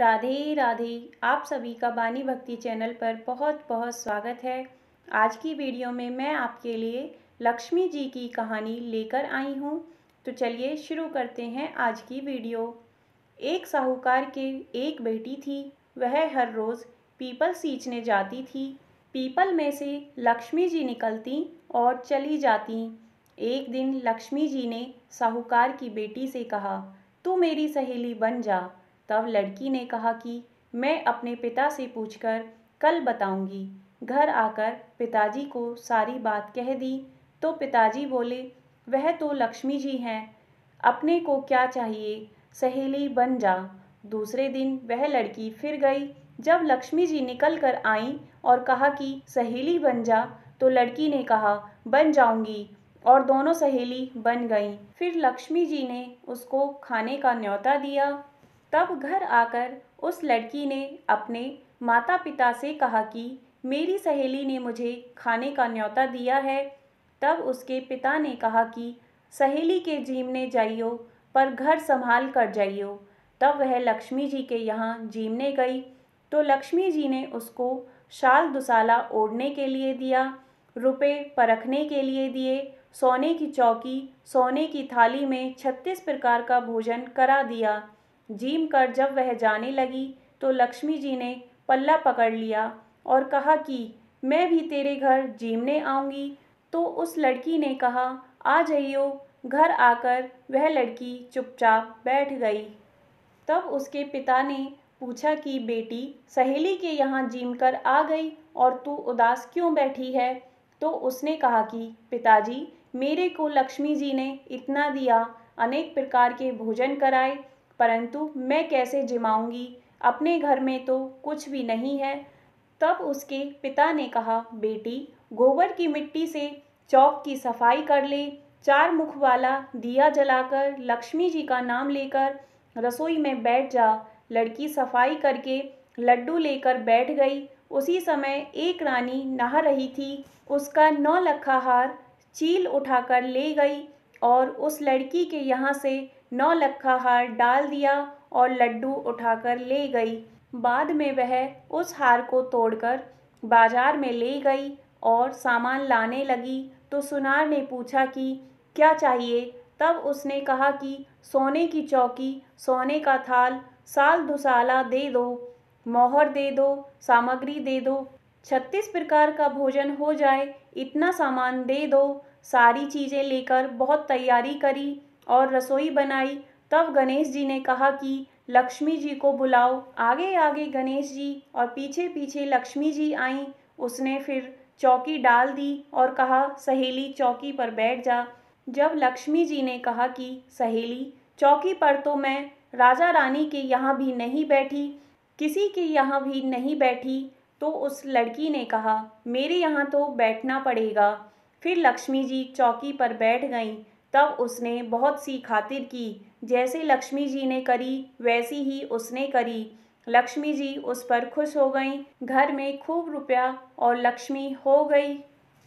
राधे राधे। आप सभी का बानी भक्ति चैनल पर बहुत बहुत स्वागत है। आज की वीडियो में मैं आपके लिए लक्ष्मी जी की कहानी लेकर आई हूँ। तो चलिए शुरू करते हैं आज की वीडियो। एक साहूकार के एक बेटी थी। वह हर रोज़ पीपल सींचने जाती थी। पीपल में से लक्ष्मी जी निकलती और चली जाती। एक दिन लक्ष्मी जी ने साहूकार की बेटी से कहा, तू मेरी सहेली बन जा। तब लड़की ने कहा कि मैं अपने पिता से पूछकर कल बताऊंगी। घर आकर पिताजी को सारी बात कह दी तो पिताजी बोले, वह तो लक्ष्मी जी हैं, अपने को क्या चाहिए, सहेली बन जा। दूसरे दिन वह लड़की फिर गई। जब लक्ष्मी जी निकल कर आईं और कहा कि सहेली बन जा, तो लड़की ने कहा बन जाऊंगी, और दोनों सहेली बन गईं। फिर लक्ष्मी जी ने उसको खाने का न्योता दिया। तब घर आकर उस लड़की ने अपने माता पिता से कहा कि मेरी सहेली ने मुझे खाने का न्योता दिया है। तब उसके पिता ने कहा कि सहेली के जीमने जाइयो, पर घर संभाल कर जाइयो। तब वह लक्ष्मी जी के यहाँ जीमने गई तो लक्ष्मी जी ने उसको शाल दुसाला ओढ़ने के लिए दिया, रुपए परखने के लिए दिए, सोने की चौकी, सोने की थाली में 36 प्रकार का भोजन करा दिया। जीम कर जब वह जाने लगी तो लक्ष्मी जी ने पल्ला पकड़ लिया और कहा कि मैं भी तेरे घर जीमने आऊँगी। तो उस लड़की ने कहा आ जाइयो। घर आकर वह लड़की चुपचाप बैठ गई। तब उसके पिता ने पूछा कि बेटी, सहेली के यहाँ जीम कर आ गई और तू उदास क्यों बैठी है? तो उसने कहा कि पिताजी, मेरे को लक्ष्मी जी ने इतना दिया, अनेक प्रकार के भोजन कराए, परंतु मैं कैसे जिमाऊंगी? अपने घर में तो कुछ भी नहीं है। तब उसके पिता ने कहा, बेटी, गोबर की मिट्टी से चौक की सफाई कर ले। 4 मुख वाला दिया जलाकर लक्ष्मी जी का नाम लेकर रसोई में बैठ जा। लड़की सफाई करके लड्डू लेकर बैठ गई। उसी समय एक रानी नहा रही थी। उसका 9 लखा हार चील उठाकर ले गई और उस लड़की के यहाँ से 9 लखा हार डाल दिया और लड्डू उठाकर ले गई। बाद में वह उस हार को तोड़कर बाजार में ले गई और सामान लाने लगी तो सुनार ने पूछा कि क्या चाहिए? तब उसने कहा कि सोने की चौकी, सोने का थाल, साल दुसाला दे दो, मोहर दे दो, सामग्री दे दो, 36 प्रकार का भोजन हो जाए, इतना सामान दे दो। सारी चीज़ें लेकर बहुत तैयारी करी और रसोई बनाई। तब गणेश जी ने कहा कि लक्ष्मी जी को बुलाओ। आगे आगे गणेश जी और पीछे पीछे लक्ष्मी जी आईं। उसने फिर चौकी डाल दी और कहा, सहेली चौकी पर बैठ जा। जब लक्ष्मी जी ने कहा कि सहेली, चौकी पर तो मैं राजा रानी के यहाँ भी नहीं बैठी, किसी के यहाँ भी नहीं बैठी, तो उस लड़की ने कहा मेरे यहाँ तो बैठना पड़ेगा। फिर लक्ष्मी जी चौकी पर बैठ गईं। तब उसने बहुत सी खातिर की। जैसे लक्ष्मी जी ने करी वैसी ही उसने करी। लक्ष्मी जी उस पर खुश हो गईं। घर में खूब रुपया और लक्ष्मी हो गई।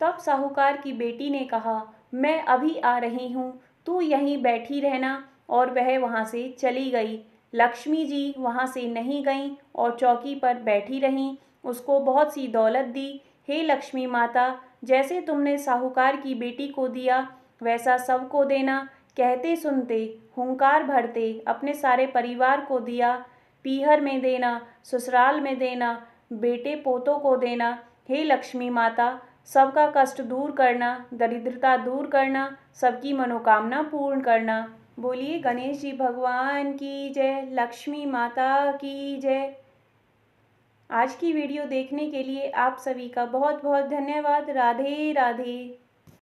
तब साहूकार की बेटी ने कहा, मैं अभी आ रही हूँ, तू यहीं बैठी रहना। और वह वहाँ से चली गई। लक्ष्मी जी वहाँ से नहीं गईं और चौकी पर बैठी रहीं। उसको बहुत सी दौलत दी। हे लक्ष्मी माता, जैसे तुमने साहूकार की बेटी को दिया वैसा सबको देना। कहते सुनते, हुंकार भरते अपने सारे परिवार को दिया। पीहर में देना, ससुराल में देना, बेटे पोतों को देना। हे लक्ष्मी माता, सबका कष्ट दूर करना, दरिद्रता दूर करना, सबकी मनोकामना पूर्ण करना। बोलिए गणेश जी भगवान की जय, लक्ष्मी माता की जय। आज की वीडियो देखने के लिए आप सभी का बहुत बहुत धन्यवाद। राधे राधे।